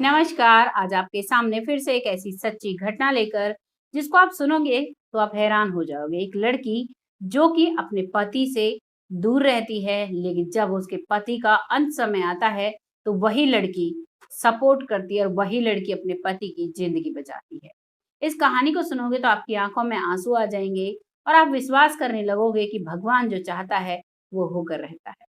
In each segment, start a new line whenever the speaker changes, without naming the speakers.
नमस्कार, आज आपके सामने फिर से एक ऐसी सच्ची घटना लेकर जिसको आप सुनोगे तो आप हैरान हो जाओगे। एक लड़की जो कि अपने पति से दूर रहती है, लेकिन जब उसके पति का अंत समय आता है, तो वही लड़की सपोर्ट करती है और वही लड़की अपने पति की ज़िंदगी बचाती है। इस कहानी को सुनोगे तो आपकी आँखों में आँसू आ जाएँगे और आप विश्वास करने लगोगे कि भगवान जो चाहता है, वो होकर रहता है।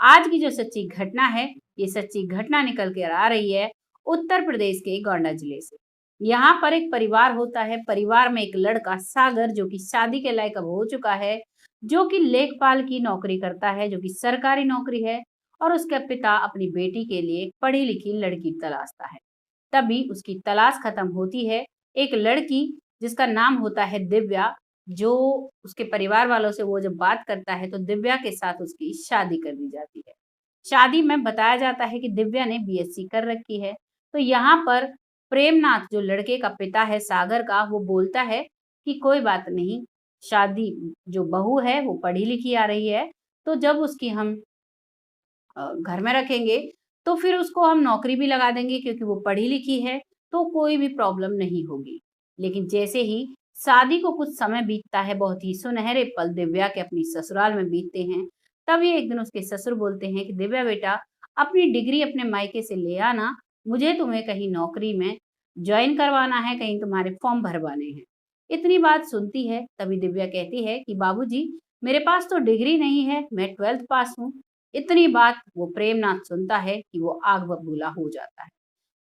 आज की जो सच्ची घटना है, ये सच्ची घटना निकल कर आ रही है उत्तर प्रदेश के गोंडा जिले से। यहाँ पर एक परिवार होता है, परिवार में एक लड़का सागर जो कि शादी के लायक अब हो चुका है, जो कि लेखपाल की नौकरी करता है, जो कि सरकारी नौकरी है और उसके पिता अपनी बेटी के लिए एक पढ़ी-लिखी लड़की तलाशता है। तभी उसकी तलाश खत्म होती है, एक लड़की जिसका नाम होता है दिव्या, जो उसके परिवार वालों से वो जब बात करता है तो दिव्या के साथ उसकी शादी कर दी जाती है। शादी में बताया जाता है कि दिव्या ने बीएससी कर रखी है। तो यहाँ पर प्रेमनाथ जो लड़के का पिता है सागर का, वो बोलता है कि कोई बात नहीं, शादी जो बहू है वो पढ़ी लिखी आ रही है, तो जब उसकी हम घर में रखेंगे, तो फिर उसको हम नौकरी भी लगा देंगे क्योंकि वो पढ़ी लिखी है, तो कोई भी प्रॉब्लम नहीं होगी। लेकिन जैसे ही शादी को कुछ समय बीतता है, बहुत ही सुनहरे पल दिव्या के अपनी ससुराल में बीतते हैं, तभी एक दिन उसके ससुर बोलते हैं कि दिव्या बेटा, अपनी डिग्री अपने मायके से ले आना, मुझे तुम्हें कहीं नौकरी में जॉइन करवाना है, कहीं तुम्हारे फॉर्म भरवाने हैं। इतनी बात सुनती है, तभी दिव्या कहती है कि बाबूजी, मेरे पास तो डिग्री नहीं है, मैं 12th पास हूँ। इतनी बात वो प्रेमनाथ सुनता है कि वो आग बबूला हो जाता है।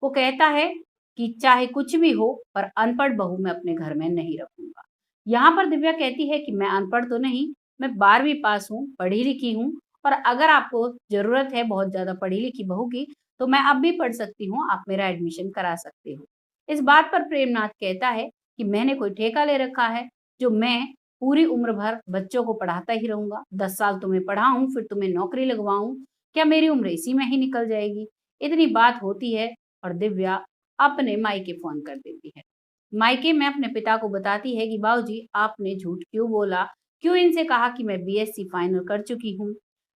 वो कहता है कि चाहे कुछ भी हो पर अनपढ़ बहू मैं अपने घर में नहीं रखूँगा। यहाँ पर दिव्या कहती है कि मैं अनपढ़ तो नहीं, मैं 12वीं पास हूँ, पढ़ी-लिखी हूँ और अगर आपको ज़रूरत है बहुत ज़्यादा पढ़ी-लिखी बहू की, तो मैं अब भी पढ़ सकती हूँ, आप मेरा एडमिशन करा सकते हो। इस बात पर प्रेमनाथ कहता है कि मैंने कोई ठेका ले रखा है, जो मैं पूरी उम्र भर बच्चों को पढ़ाता ही रहूँगा, 10 साल तुम्हें पढ़ाऊँ, फिर तुम्हें नौकरी लगवाऊँ, क्या मेरी उम्र इसी में ही निकल जाएगी? इतनी बात होती है और दिव्या अपने मायके फ़ोन कर देती है। मायके में अपने पिता को बताती है कि बाबूजी आपने झूठ क्यों बोला? क्यों इनसे कहा कि मैं बीएससी फाइनल कर चुकी हूँ?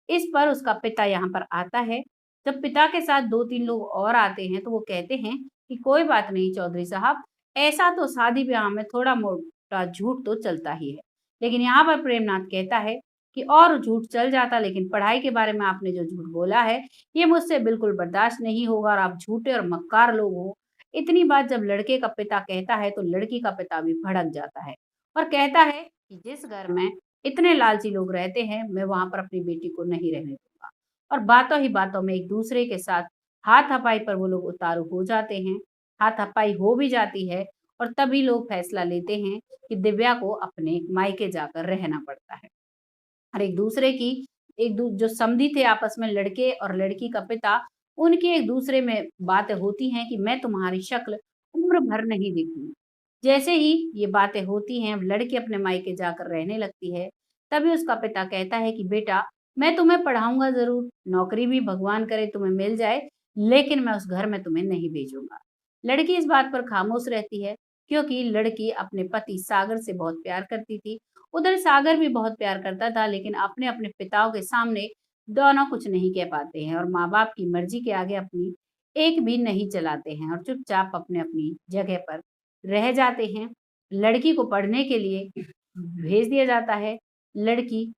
इस पर उसका पिता यहाँ पर आता है। जब पिता के साथ 2-3 लोग और आते हैं तो वो कहते हैं कि कोई बात नहीं चौधरी साहब, ऐसा तो शादी-ब्याह में थोड़ा-मोड़ा झूठ तो चलता ही है। लेकिन यहाँ पर प्रेमनाथ कहता है कि और झूठ चल जाता लेकिन पढ़ाई के बारे में आपने जो झूठ बोला है, ये मुझसे बिल्कुल बर्दाश्त नहीं होगा और आप झूठे और मक्कार लोग हो। इतनी बात जब लड़के का पिता कहता है तो लड़की का पिता भी भड़क जाता है और कहता है कि जिस घर में इतने लालची लोग रहते हैं, मैं वहाँ पर अपनी बेटी को नहीं रहने दूँगा। और बातों ही बातों में एक-दूसरे के साथ हाथापाई पर वो लोग उतारू हो जाते हैं। हाथापाई हो भी जाती है और तभी लोग फैसला लेते हैं कि दिव्या को अपने मायके जाकर रहना पड़ता है। और एक-दूसरे की एक दू जो समधी थे आपस में लड़के और लड़की का पिता, उनकी एक-दूसरे में बातें होती हैं कि मैं तुम्हारी शक्ल उम्र भर नहीं देखूँगी। जैसे ही ये बातें होती हैं, अब लड़की अपने मायके जाकर रहने लगती है, तभी उसका पिता कहता है कि बेटा, मैं तुम्हें पढ़ाऊँगा ज़रूर, नौकरी भी भगवान करे तुम्हें मिल जाए, लेकिन मैं उस घर में तुम्हें नहीं भेजूँगा। लड़की इस बात पर खामोश रहती है, क्योंकि लड़की अपने पति सागर से बहुत प्यार करती थी। उधर सागर भी बहुत प्यार करता था लेकिन अपने-अपने पिताओं के सामने दोनों कुछ नहीं कह पाते हैं और माँ-बाप की मर्ज़ी के आगे अपनी एक भी नहीं चलाते हैं और चुपचाप अपनी-अपनी जगह पर रह जाते हैं। लड़की को पढ़ने के लिए भेज दिया जाता है। लड़की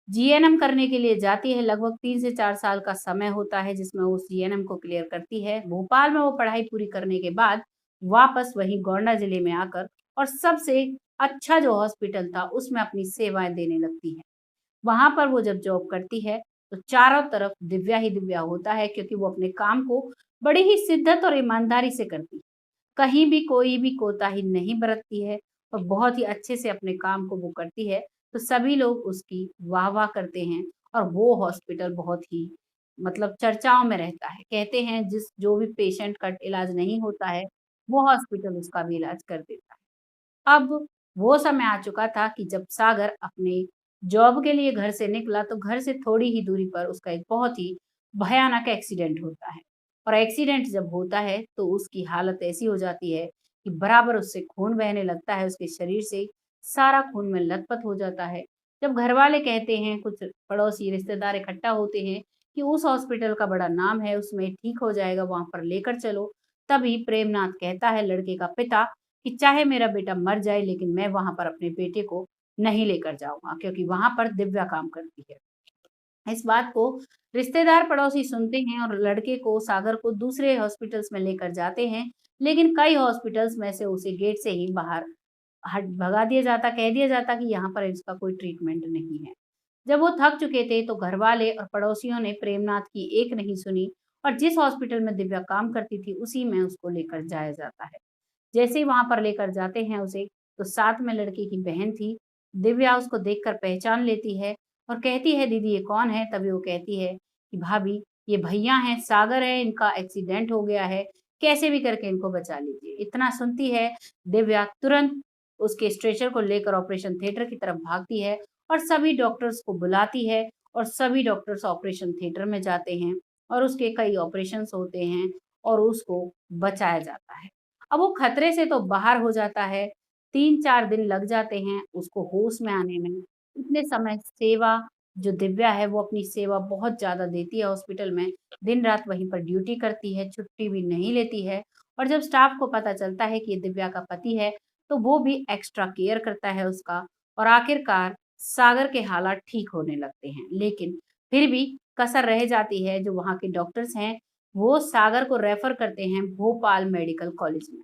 जीएनएम करने के लिए जाती है, लगभग 3 से 4 साल का समय होता है जिसमें वो जीएनएम को क्लियर करती है। भोपाल में वो पढ़ाई पूरी करने के बाद वापस वही गोंडा जिले में आकर और सबसे अच्छा जो हॉस्पिटल था उसमें अपनी सेवाएँ देने लगती है। वहाँ पर वो जब जॉब करती है, तो चारों तरफ दिव्या ही दिव्या होता है क्योंकि वो अपने काम को बड़ी ही शिद्दत और ईमानदारी से करती है। कहीं भी कोई भी कोताही नहीं बरतती है और बहुत ही अच्छे से अपने काम को वो करती है, तो सभी लोग उसकी वाह-वाह करते हैं और वो हॉस्पिटल बहुत ही मतलब चर्चाओं में रहता है। कहते हैं जिस जो भी पेशेंट का इलाज नहीं होता है, वो हॉस्पिटल उसका भी इलाज कर देता है। अब वो समय आ चुका था कि जब सागर अपने जॉब के लिए घर से निकला, तो घर से थोड़ी ही दूरी पर उसका एक बहुत ही भयानक एक्सीडेंट होता है। और एक्सीडेंट जब होता है, तो उसकी हालत ऐसी हो जाती है कि बराबर उससे खून बहने लगता है, उसके शरीर से सारा खून में लथपथ हो जाता है। जब घरवाले कहते हैं, कुछ पड़ोसी रिश्तेदार इकट्ठा होते हैं कि उस हॉस्पिटल का बड़ा नाम है, उसमें ठीक हो जाएगा, वहाँ पर लेकर चलो। तभी प्रेमनाथ कहता है लड़के का पिता कि चाहे मेरा बेटा मर जाए लेकिन मैं वहाँ पर अपने बेटे को नहीं लेकर जाऊँगा, क्योंकि वहाँ पर दिव्या काम करती है। इस बात को रिश्तेदार पड़ोसी सुनते हैं और लड़के को सागर को दूसरे हॉस्पिटल्स में लेकर जाते हैं, लेकिन कई हॉस्पिटल्स में से उसे गेट से ही बाहर हट भगा दिया जाता, कह दिया जाता कि यहाँ पर इसका कोई ट्रीटमेंट नहीं है। जब वो थक चुके थे तो घरवाले और पड़ोसियों ने प्रेमनाथ की एक नहीं सुनी और जिस हॉस्पिटल में दिव्या काम करती थी उसी में उसको लेकर जाया जाता है। जैसे ही वहां पर लेकर जाते हैं उसे, तो साथ में लड़के की बहन थी। दिव्या उसको देखकर पहचान लेती है और कहती है दीदी ये कौन है? तभी वो कहती है कि भाभी ये भैया हैं, सागर है, इनका एक्सीडेंट हो गया है, कैसे भी करके इनको बचा लीजिए। इतना सुनती है दिव्या तुरंत उसके स्ट्रेचर को लेकर ऑपरेशन थिएटर की तरफ भागती है और सभी डॉक्टर्स को बुलाती है और सभी डॉक्टर्स ऑपरेशन थिएटर में जाते हैं और उसके कई ऑपरेशंस होते हैं और उसको बचाया जाता है। अब वो खतरे से तो बाहर हो जाता है, 3-4 दिन लग जाते हैं उसको होश में आने में। इतने समय सेवा जो दिव्या है वो अपनी सेवा बहुत ज़्यादा देती है हॉस्पिटल में, दिन-रात वहीं पर ड्यूटी करती है, छुट्टी भी नहीं लेती है और जब स्टाफ को पता चलता है कि ये दिव्या का पति है, तो वो भी एक्स्ट्रा केयर करता है उसका और आखिरकार सागर के हालात ठीक होने लगते हैं। लेकिन फिर भी कसर रह जाती है, जो वहाँ के डॉक्टर्स हैं, वो सागर को रेफर करते हैं भोपाल मेडिकल कॉलेज में।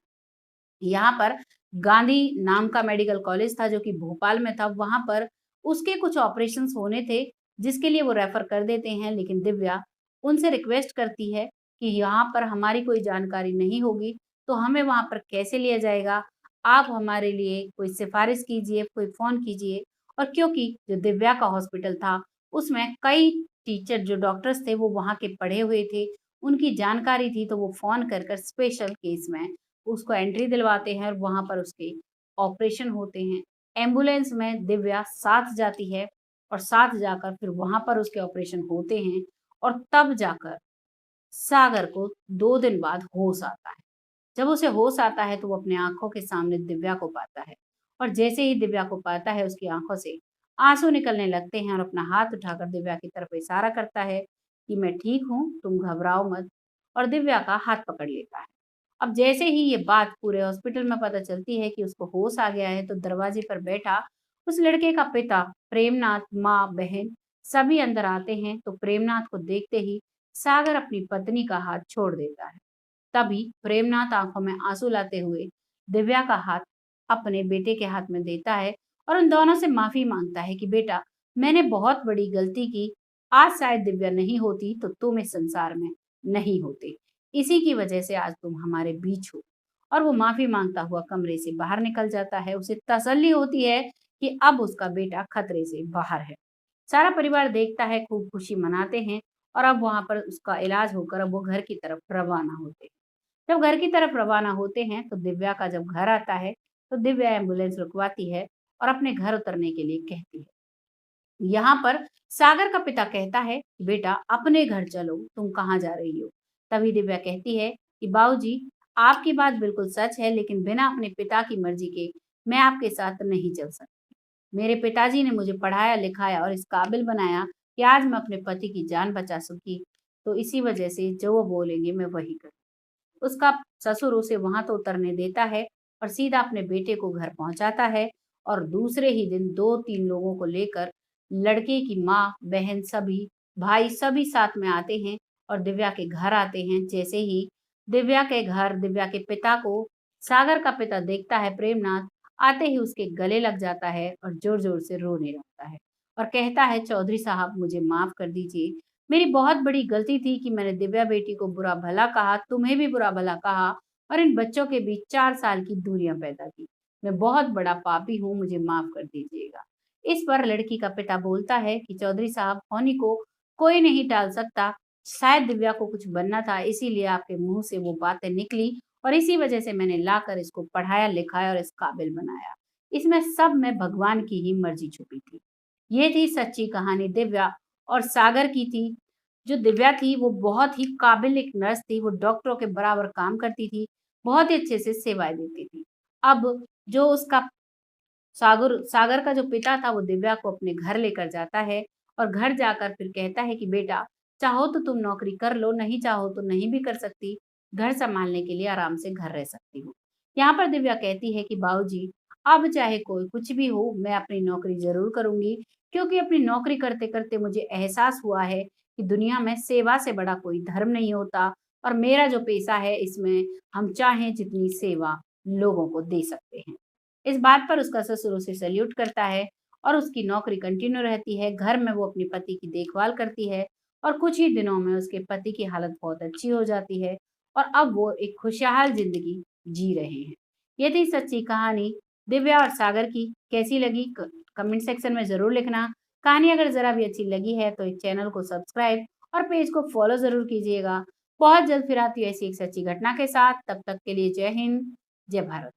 यहाँ पर गांधी नाम का मेडिकल कॉलेज था जो कि भोपाल में था, वहाँ पर उसके कुछ ऑपरेशंस होने थे, जिसके लिए वो रेफर कर देते हैं, लेकिन दिव्या उनसे रिक्वेस्ट करती है कि यहाँ पर हमारी कोई जानकारी नहीं होगी, तो हमें वहाँ पर कैसे लिया जाएगा? आप हमारे लिए कोई सिफ़ारिश कीजिए, कोई फ़ोन कीजिए और क्योंकि जो दिव्या का हॉस्पिटल था, उसमें कई टीचर जो डॉक्टर्स थे, वो वहाँ के पढ़े हुए थे, उनकी जानकारी थी, तो वो फ़ोन कर कर स्पेशल केस में उसको एंट्री दिलवाते हैं और वहाँ पर उसके ऑपरेशन होते हैं। एम्बुलेंस में दिव्या साथ जाती है और साथ जाकर फिर वहाँ पर उसके ऑपरेशन होते हैं और तब जाकर सागर को 2 दिन बाद होश आता है। जब उसे होश आता है तो वो अपने आँखों के सामने दिव्या को पाता है और जैसे ही दिव्या को पाता है उसकी आँखों से आँसू निकलने लगते हैं और अपना हाथ उठाकर दिव्या की तरफ इशारा करता है कि मैं ठीक हूँ, तुम घबराओ मत और दिव्या का हाथ पकड़ लेता है। अब जैसे ही ये बात पूरे हॉस्पिटल में पता चलती है कि उसको होश आ गया है, तो दरवाजे पर बैठा उस लड़के का पिता, प्रेमनाथ, माँ, बहन सभी अंदर आते हैं, तो प्रेमनाथ को देखते ही सागर अपनी पत्नी का हाथ छोड़ देता है। तभी प्रेमनाथ आंखों में आंसू लाते हुए दिव्या का हाथ अपने बेटे के हाथ में देता है और उन दोनों से माफी मांगता है कि बेटा मैंने बहुत बड़ी गलती की, आज शायद दिव्या नहीं होती तो तुम इस संसार में नहीं होते, इसी की वजह से आज तुम हमारे बीच हो। और वो माफी मांगता हुआ कमरे से बाहर निकल जाता है। उसे तसल्ली होती है कि अब उसका बेटा खतरे से बाहर है। सारा परिवार देखता है, खूब खुशी मनाते हैं और अब वहां पर उसका इलाज होकर अब वो घर की तरफ रवाना होते हैं। जब घर की तरफ रवाना होते हैं तो दिव्या का जब घर आता है तो दिव्या एम्बुलेंस रुकवाती है और अपने घर उतरने के लिए कहती है। यहाँ पर सागर का पिता कहता है कि बेटा अपने घर चलो, तुम कहाँ जा रही हो? तभी दिव्या कहती है कि बाबूजी आपकी बात बिल्कुल सच है, लेकिन बिना अपने पिता की मर्जी के मैं आपके साथ नहीं चल सकती। मेरे पिताजी ने मुझे पढ़ाया लिखाया और इस काबिल बनाया कि आज मैं अपने पति की जान बचा सकी, तो इसी वजह से जो वो बोलेंगे मैं वही करूँ। उसका ससुर उसे वहां तो उतरने देता है और सीधा अपने बेटे को घर पहुंचाता है और दूसरे ही दिन 2-3 लोगों को लेकर लड़के की माँ, बहन सभी, भाई सभी साथ में आते हैं और दिव्या के घर आते हैं। जैसे ही दिव्या के घर दिव्या के पिता को सागर का पिता देखता है प्रेमनाथ, आते ही उसके गले लग जाता है और जोर-जोर से रोने लगता है और कहता है चौधरी साहब मुझे माफ कर दीजिए, मेरी बहुत बड़ी गलती थी कि मैंने दिव्या बेटी को बुरा भला कहा, तुम्हें भी बुरा भला कहा और इन बच्चों के बीच 4 साल की दूरियां पैदा की। मैं बहुत बड़ा पापी हूँ, मुझे माफ कर दीजिएगा। इस पर लड़की का पिता बोलता है कि चौधरी साहब होनी को कोई नहीं टाल सकता। शायद दिव्या को कुछ बनना था, इसीलिए आपके मुंह से वो बातें निकली और इसी वजह से मैंने लाकर इसको पढ़ाया लिखाया और इस काबिल बनाया। इसमें सब में भगवान की ही मर्जी छुपी थी। ये थी सच्ची कहानी दिव्या और सागर की थी। जो दिव्या थी वो बहुत ही काबिल एक नर्स थी, वो डॉक्टरों के बराबर काम करती थी, बहुत ही अच्छे से सेवाएँ देती थी। अब जो उसका सागर सागर का जो पिता था वो दिव्या को अपने घर लेकर जाता है और घर जाकर फिर कहता है कि बेटा चाहो तो तुम नौकरी कर लो, नहीं चाहो तो नहीं भी कर सकती। घर सँभालने के लिए आराम से घर रह सकती हो। यहाँ पर दिव्या कहती है कि बाबूजी, अब चाहे कोई कुछ भी हो, मैं अपनी नौकरी ज़रूर करूँगी, क्योंकि अपनी नौकरी करते-करते मुझे एहसास हुआ है कि दुनिया में सेवा से बड़ा कोई धर्म नहीं होता और मेरा जो पेशा है, इसमें हम चाहें जितनी सेवा लोगों को दे सकते हैं। इस बात पर उसका ससुर उसे सैल्यूट करता है और उसकी नौकरी कंटिन्यू रहती है। घर में वो अपने पति की देखभाल करती है और कुछ ही दिनों में उसके पति की हालत बहुत अच्छी हो जाती है और अब वो एक खुशहाल ज़िंदगी जी रहे हैं। ये थी सच्ची कहानी दिव्या और सागर की। कैसी लगी कमेंट सेक्शन में ज़रूर लिखना। कहानी अगर ज़रा भी अच्छी लगी है तो इस चैनल को सब्सक्राइब और पेज को फॉलो ज़रूर कीजिएगा। बहुत जल्द फिर आती हूँ ऐसी एक सच्ची घटना के साथ। तब तक के लिए जय हिंद, जय भारत।